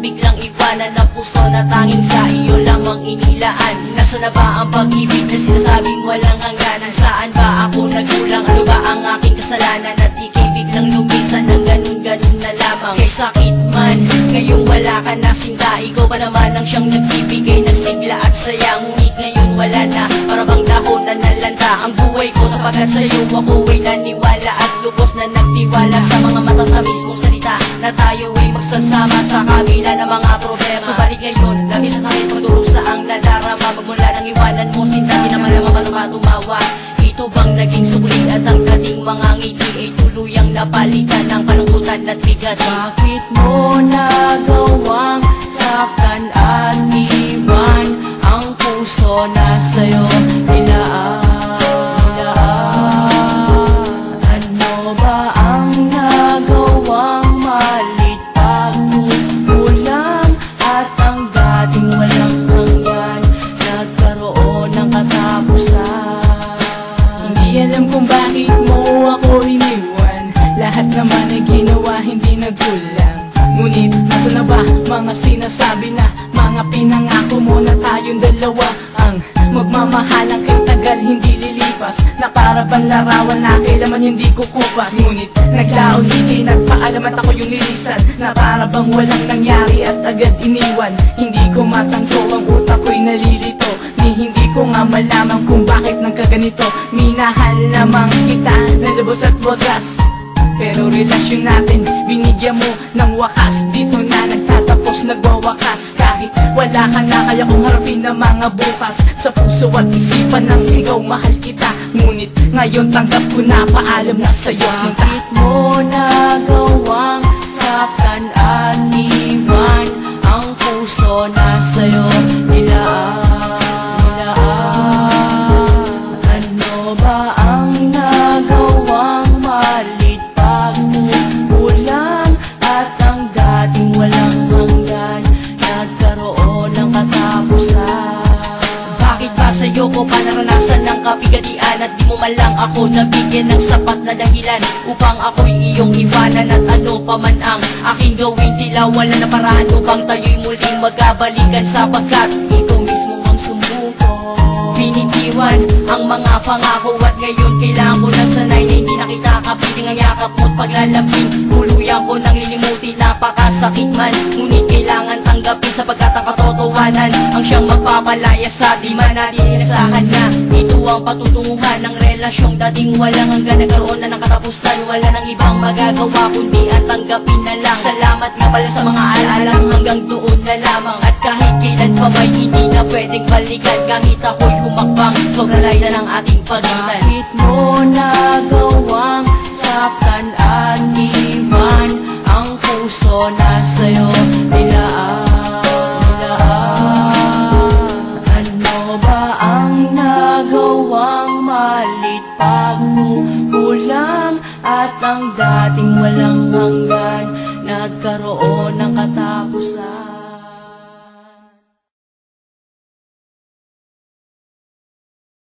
biglang iwanan ng puso na tanging sa iyo lamang inilaan. Nasa na ba ang pag-ibig na sinasabing walang hangganan? Saan ba ako nagkulang? Ano ba ang aking kasalanan? At ika'y biglang lumisan ng ganun-ganun na lamang. Kay sakit man, ngayong wala ka na sinta, ikaw pa naman ang siyang nagbibigay ng sigla at saya. Ngunit ngayon wala na, para bang dahon na nalanta ang buhay ko, sapagkat sa'yo ako'y naniwala at lubos na nagtiwala sa mga matatamis mong salita na tayo ay magsasama sa kabila ng mga problema. Subalit ngayon, labis sa sakit magdurusa ang nadarama. Magmula nang iwanan mo, sinta, di naman naman pa tumawa. Ito bang naging sukli at ang dating mga ngiti ay tuluyang napalitan ng kalungkutan at bigat? Bakit mo nagawang saktan at iwan ang puso na sa'yo nilaan? Ano ba ang nagawang malit pagkukulang at ang dating walang hanggan nagkaroon ng katapusan? Hindi alam kung bakit mo ako iniwan. Lahat naman ay ginawa, hindi nagkulang. Ngunit nasa na ba mga sinasabi na mga pinangako mo na tayong dalawa ang magmamahalang kay tagal hindi lilipas, na para bang larawan na kailaman hindi kukupas. Ngunit naglaon hindi nagpaalam at ako yung nilisan, na para bang walang nangyari at agad iniwan. Hindi ko matangko, ang utak ko'y nalilito, ni hindi ko nga malaman kung bakit nagkaganito. Minahal lamang kita na lubos at wagas, pero relasyon natin binigyan mo ng wakas. Dito na nagtatapos, nagwawakas. Kahit wala ka na, kaya kong harapin ang mga bukas. Sa puso at isipan ng sigaw, mahal kita. Ngunit ngayon tanggap ko na, paalam na sa'yo, sinta. Bakit mo nagawang saktan at iwan ang puso na sa'yo nilaan? Ano ba ang nagawang malit pagkukulang at ang dating walang hanggan nagkaroon ng katapusan? Bakit ba sa'yo ko pa naranasan ng kapigatian at di mo man lang ako nabigyan ng sapat na dahilan upang ako'y iyong iwanan? At ano pa man ang aking gawin, tila wala na paraan upang tayo'y muling magkabalikan, sapagkat ikaw mismo ang sumuko. Binitiwan ang mga pangako at ngayon kailangan ko ng sanay na hindi na kita kapiling ang yakap mo't paglalapin. Tuluyan ko nang lilimutin, napakasakit man, ngunit kailangan tanggapin, sapagkat ang katotohanan ang siyang magpapalaya sa di man natin inasahan na. Ito ang patutunguhan ng relasyong dating walang hanggan, nagkaroon na ng katapusan. Wala nang ibang magagawa kundi at tanggapin na lang. Salamat nga pala sa mga alalang hanggang doon na lamang. At kahit kailan pa ba'y hindi na pwedeng balikan, kahit ako'y humakbang, sobrang layo na ng ating pagitan. Bakit mo nagawang saktan at iwan ang puso na sa'yo nilaan? Ano ba ang nagawang malit pagkukulang at ang dating walang hanggan nagkaroon ng katapusan?